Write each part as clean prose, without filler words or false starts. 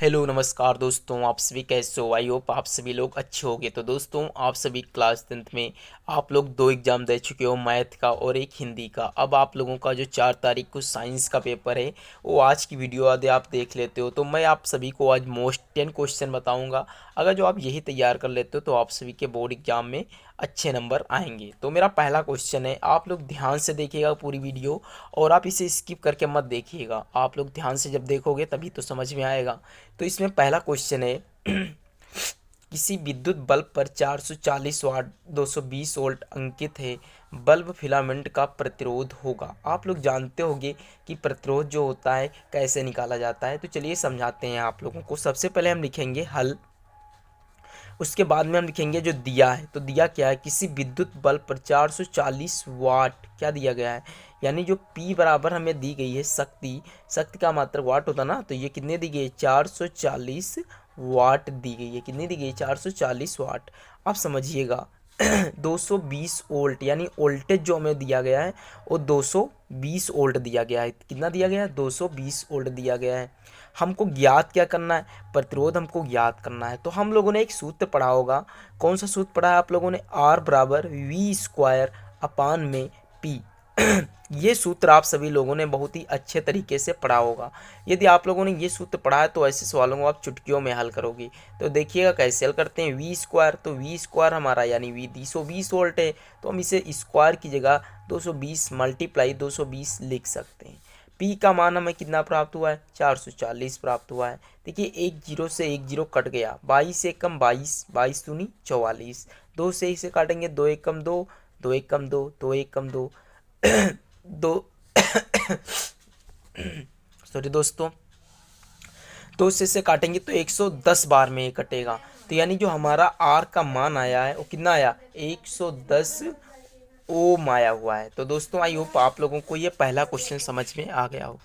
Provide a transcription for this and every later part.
Hello नमस्कार दोस्तों, आप सभी कैसे हो। आई होप आप सभी लोग अच्छे होंगे। तो दोस्तों, आप सभी क्लास 10th में आप लोग दो एग्ज़ाम दे चुके हो, मैथ का और एक हिंदी का। अब आप लोगों का जो 4 तारीख को साइंस का पेपर है वो आज की वीडियो आदि आप देख लेते हो। तो मैं आप सभी को आज मोस्ट 10 क्वेश्चन बताऊंगा। अगर जो आप यही तैयार कर लेते हो तो आप सभी के बोर्ड एग्जाम में अच्छे नंबर आएंगे। तो मेरा पहला क्वेश्चन है, आप लोग ध्यान से देखिएगा पूरी वीडियो और आप इसे स्किप करके मत देखिएगा। आप लोग ध्यान से जब देखोगे तभी तो समझ में आएगा। तो इसमें पहला क्वेश्चन है किसी विद्युत बल्ब पर 440 वाट 220 वोल्ट अंकित है। बल्ब फिलामेंट का प्रतिरोध होगा। आप लोग जानते होंगे कि प्रतिरोध जो होता है कैसे निकाला जाता है। तो चलिए समझाते हैं आप लोगों को। सबसे पहले हम लिखेंगे हल, उसके बाद में हम लिखेंगे जो दिया है। तो दिया क्या है, किसी विद्युत बल्ब पर 440 वाट क्या दिया गया है, यानी जो P बराबर हमें दी गई है शक्ति, शक्ति का मात्रक वाट होता ना, तो ये कितने दी गई है 440 वाट दी गई है। कितनी दी गई है 440 वाट। आप समझिएगा 220 वोल्ट यानी वोल्टेज जो हमें दिया गया है वो 220 वोल्ट दिया गया है। कितना दिया गया है 220 वोल्ट दिया गया है। हमको ज्ञात क्या करना है, प्रतिरोध हमको ज्ञात करना है। तो हम लोगों ने एक सूत्र पढ़ा होगा। कौन सा सूत्र पढ़ा है आप लोगों ने, आर बराबर वी स्क्वायर अपान में पी। ये सूत्र आप सभी लोगों ने बहुत ही अच्छे तरीके से पढ़ा होगा। यदि आप लोगों ने ये सूत्र पढ़ा है तो ऐसे सवालों को आप चुटकियों में हल करोगे। तो देखिएगा कैसे हल करते हैं। वी स्क्वायर, तो वी स्क्वायर हमारा यानी वी 220 वोल्ट है, तो हम इसे स्क्वायर की जगह 220 मल्टीप्लाई 220 लिख सकते हैं। पी का मान हमें कितना प्राप्त हुआ है 440 प्राप्त हुआ है। देखिए एक जीरो से एक जीरो कट गया, 22 एक कम 22, 22 दूनी 44, दो से इसे काटेंगे, दो एक कम दो, दो एक कम दो, दो एक कम दो, दो सॉरी दोस्तों, दो से इसे काटेंगे तो 110 बार में ये कटेगा। तो यानी जो हमारा आर का मान आया है वो कितना आया 110 ओम आया हुआ है। तो दोस्तों आई होप आप लोगों को ये पहला क्वेश्चन समझ में आ गया हो।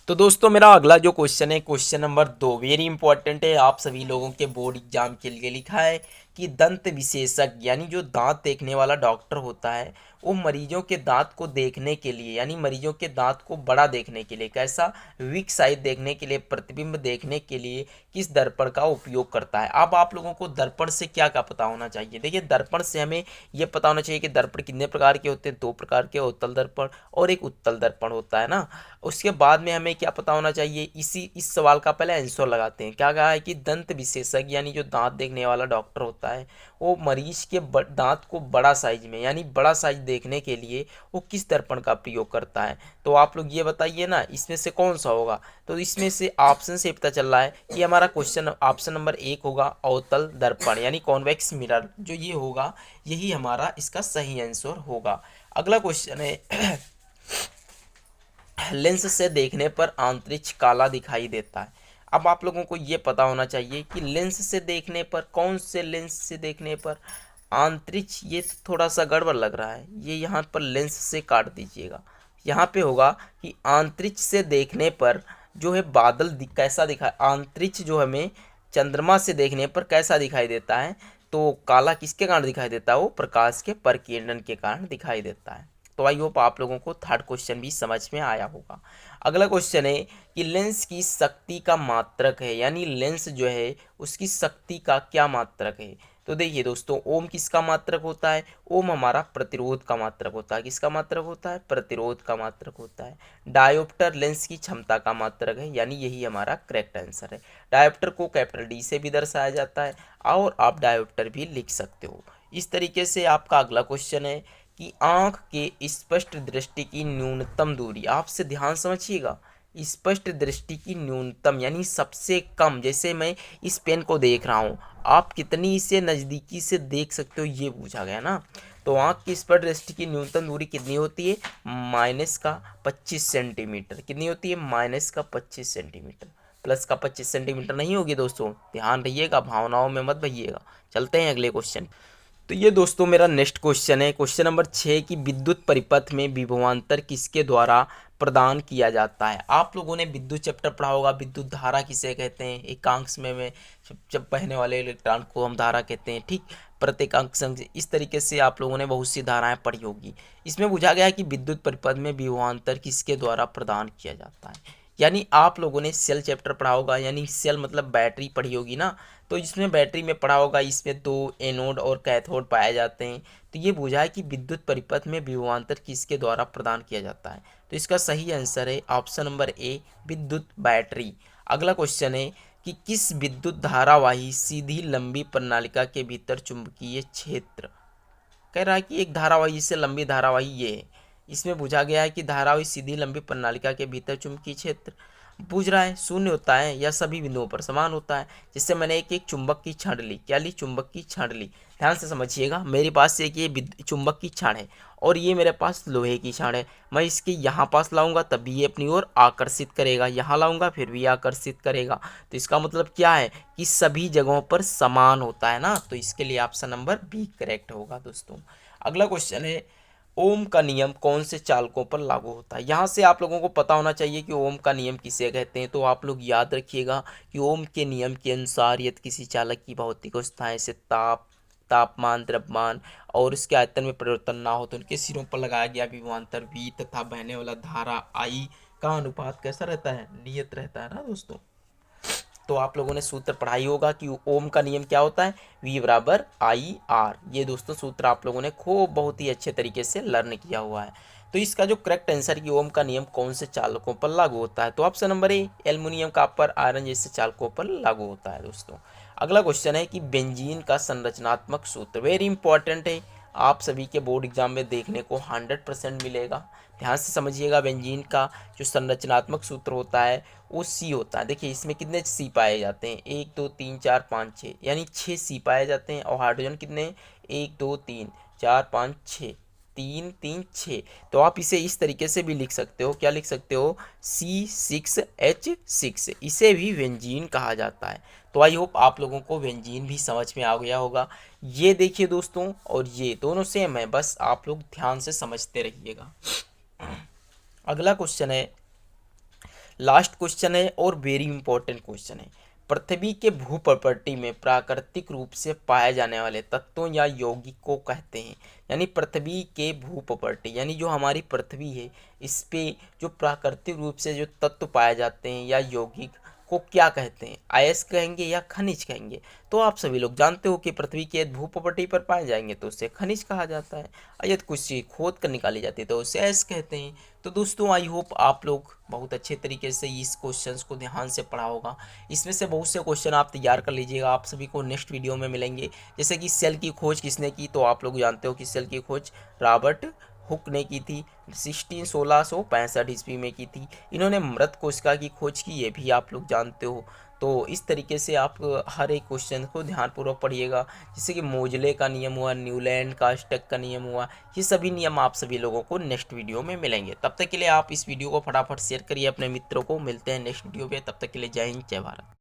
तो दोस्तों मेरा अगला जो क्वेश्चन है क्वेश्चन नंबर 2 वेरी इंपॉर्टेंट है, आप सभी लोगों के बोर्ड एग्जाम के लिए। लिखा है कि दंत विशेषज्ञ यानी जो दांत देखने वाला डॉक्टर होता है वो मरीजों के दांत को देखने के लिए यानी मरीजों के दांत को बड़ा देखने के लिए, कैसा वीक साइड देखने के लिए, प्रतिबिंब देखने के लिए किस दर्पण का उपयोग करता है। अब आप लोगों को दर्पण से क्या क्या पता होना चाहिए। देखिए दर्पण से हमें ये पता होना चाहिए कि दर्पण कितने प्रकार के होते हैं, दो प्रकार के, उत्तल दर्पण और एक उत्तल दर्पण होता है ना। उसके बाद में हमें क्या पता होना चाहिए, इस सवाल का पहले आंसर लगाते हैं। क्या कहा है कि दंत विशेषज्ञ यानी जो दांत देखने वाला डॉक्टर होता है वो मरीज के दांत को बड़ा साइज में यानी बड़ा साइज देखने के लिए वो किस दर्पण का प्रयोग करता है। तो आप लोग ये बताइए ना इसमें से कौन सा होगा। तो इसमें से ऑप्शन से पता चल रहा है कि हमारा क्वेश्चन ऑप्शन नंबर 1 होगा अवतल दर्पण यानी कॉन्वेक्स मिरर, जो ये होगा यही हमारा इसका सही आंसर होगा। अगला क्वेश्चन है लेंस से देखने पर अंतरिक्ष काला दिखाई देता है। अब आप लोगों को ये पता होना चाहिए कि लेंस से देखने पर, कौन से लेंस से देखने पर अंतरिक्ष, ये थोड़ा सा गड़बड़ लग रहा है, ये यहाँ पर लेंस से काट दीजिएगा। यहाँ पे होगा कि अंतरिक्ष से देखने पर जो है बादल कैसा दिखा, अंतरिक्ष जो हमें चंद्रमा से देखने पर कैसा दिखाई देता है, तो काला किसके कारण दिखाई देता है, वो प्रकाश के परिकिरण के कारण दिखाई देता है। तो आई होप आप लोगों को थर्ड क्वेश्चन भी समझ में आया होगा। अगला क्वेश्चन है कि लेंस की शक्ति का मात्रक है, यानी लेंस जो है उसकी शक्ति का क्या मात्रक है। तो देखिए दोस्तों, ओम किसका मात्रक होता है, ओम हमारा प्रतिरोध का मात्रक होता है। किसका मात्रक होता है, प्रतिरोध का मात्रक होता है। डायोप्टर लेंस की क्षमता का मात्रक है, यानी यही हमारा करेक्ट आंसर है। डायोप्टर को कैपिटल डी से भी दर्शाया जाता है और आप डायोप्टर भी लिख सकते हो। इस तरीके से आपका अगला क्वेश्चन है कि आंख के स्पष्ट दृष्टि की न्यूनतम दूरी, आपसे ध्यान समझिएगा, स्पष्ट दृष्टि की न्यूनतम यानी सबसे कम। जैसे मैं इस पेन को देख रहा हूँ, आप कितनी इसे नज़दीकी से देख सकते हो ये पूछा गया ना। तो आंख की स्पष्ट दृष्टि की न्यूनतम दूरी कितनी होती है, -25 सेंटीमीटर। कितनी होती है, -25 सेंटीमीटर। प्लस का 25 सेंटीमीटर नहीं होगी दोस्तों, ध्यान रहिएगा, भावनाओं में मत भइएगा। चलते हैं अगले क्वेश्चन। तो ये दोस्तों मेरा नेक्स्ट क्वेश्चन है, क्वेश्चन नंबर 6 की विद्युत परिपथ में विभवांतर किसके द्वारा प्रदान किया जाता है। आप लोगों ने विद्युत चैप्टर पढ़ा होगा, विद्युत धारा किसे कहते हैं, एकांश में जब बहने वाले इलेक्ट्रॉन को हम धारा कहते हैं, ठीक। प्रत्येकांक इस तरीके से आप लोगों ने बहुत सी धाराएं पढ़ी होगी। इसमें पूछा गया है कि विद्युत परिपथ में विभवांतर किसके द्वारा प्रदान किया जाता है। यानी आप लोगों ने सेल चैप्टर पढ़ा होगा, यानी सेल मतलब बैटरी पढ़ी होगी ना, तो इसमें बैटरी में पढ़ा होगा, इसमें दो एनोड और कैथोड पाए जाते हैं। तो ये बुझा है कि विद्युत परिपथ में विभवांतर किसके द्वारा प्रदान किया जाता है। तो इसका सही आंसर है ऑप्शन नंबर ए, विद्युत बैटरी। अगला क्वेश्चन है कि किस विद्युत धारावाही सीधी लंबी प्रणालिका के भीतर चुंबकीय क्षेत्र, कह रहा है कि एक धारावाही से लंबी धारावाही ये है। इसमें पूछा गया है कि धारावाही सीधी लंबी प्रणालिका के भीतर चुंबकीय क्षेत्र पूछ रहा है शून्य होता है या सभी बिंदुओं पर समान होता है। जिससे मैंने एक एक चुंबक की छड़ ली, क्या ली, चुंबक की छड़ ली। ध्यान से समझिएगा, मेरे पास एक ये चुंबक की छड़ है और ये मेरे पास लोहे की छड़ है। मैं इसके यहाँ पास लाऊंगा तब भी ये अपनी ओर आकर्षित करेगा, यहाँ लाऊंगा फिर भी आकर्षित करेगा। तो इसका मतलब क्या है कि सभी जगहों पर समान होता है ना। तो इसके लिए ऑप्शन नंबर बी करेक्ट होगा दोस्तों। अगला क्वेश्चन है ओम का नियम कौन से चालकों पर लागू होता है। यहाँ से आप लोगों को पता होना चाहिए कि ओम का नियम किसे कहते हैं। तो आप लोग याद रखिएगा कि ओम के नियम के अनुसार यदि किसी चालक की भौतिक अवस्थाएं से तापमान, द्रव्यमान और उसके आयतन में परिवर्तन ना हो तो उनके सिरों पर लगाया गया विभवांतर V तथा बहने वाला धारा I का अनुपात कैसा रहता है, नियत रहता है ना दोस्तों। तो आप लोगों ने सूत्र पढ़ाई होगा कि ओम का नियम क्या होता है, V बराबर IR। ये दोस्तों सूत्र आप लोगों ने खूब बहुत ही अच्छे तरीके से लर्न किया हुआ है। तो इसका जो करेक्ट आंसर कि ओम का नियम कौन से चालकों पर लागू होता है, तो option number A, aluminium, copper, iron जैसे चालकों पर लागू होता है दोस्तों। अगला क्वेश्चन है कि बेंजीन का संरचनात्मक सूत्र, वेरी इंपॉर्टेंट है, आप सभी के बोर्ड एग्जाम में देखने को 100% मिलेगा। ध्यान से समझिएगा, बेंजीन का जो संरचनात्मक सूत्र होता है वो सी होता है। देखिए इसमें कितने सी पाए जाते हैं, 1 2 3 4 5 6, यानी 6 सी पाए जाते हैं। और हाइड्रोजन कितने, 1 2 3 4 5 6, 3 3 6। तो आप इसे इस तरीके से भी लिख सकते हो, क्या लिख सकते हो, C6H6, इसे भी बेंजीन कहा जाता है। तो आई होप आप लोगों को बेंजीन भी समझ में आ गया होगा। ये देखिए दोस्तों, और ये दोनों सेम है, बस आप लोग ध्यान से समझते रहिएगा। अगला क्वेश्चन है, लास्ट क्वेश्चन है और वेरी इंपॉर्टेंट क्वेश्चन है। पृथ्वी के भू प्रॉपर्टी में प्राकृतिक रूप से पाए जाने वाले तत्वों या यौगिक को कहते हैं। यानी पृथ्वी के भू प्रॉपर्टी, यानी जो हमारी पृथ्वी है इस पे जो प्राकृतिक रूप से जो तत्व पाए जाते हैं या यौगिक को क्या कहते हैं, अयस्क कहेंगे या खनिज कहेंगे। तो आप सभी लोग जानते हो कि पृथ्वी के भू प्रॉपर्टी पर पाए जाएंगे तो उसे खनिज कहा जाता है, और यदि कुछ चीज खोद कर निकाली जाती है तो उसे अयस्क कहते हैं। तो दोस्तों आई होप आप लोग बहुत अच्छे तरीके से इस क्वेश्चंस को ध्यान से पढ़ा होगा। इसमें से बहुत से क्वेश्चन आप तैयार कर लीजिएगा, आप सभी को नेक्स्ट वीडियो में मिलेंगे। जैसे कि सेल की खोज किसने की, तो आप लोग जानते हो कि सेल की खोज रॉबर्ट हुक ने की थी, 1665 ईस्वी में की थी। इन्होंने मृत कोशिका की खोज की, ये भी आप लोग जानते हो। तो इस तरीके से आप हर एक क्वेश्चन को ध्यानपूर्वक पढ़िएगा। जैसे कि मोजले का नियम हुआ, न्यूलैंड का स्टक का नियम हुआ, ये सभी नियम आप सभी लोगों को नेक्स्ट वीडियो में मिलेंगे। तब तक के लिए आप इस वीडियो को फटाफट शेयर करिए अपने मित्रों को। मिलते हैं नेक्स्ट वीडियो पे, तब तक के लिए जय हिंद, जय भारत।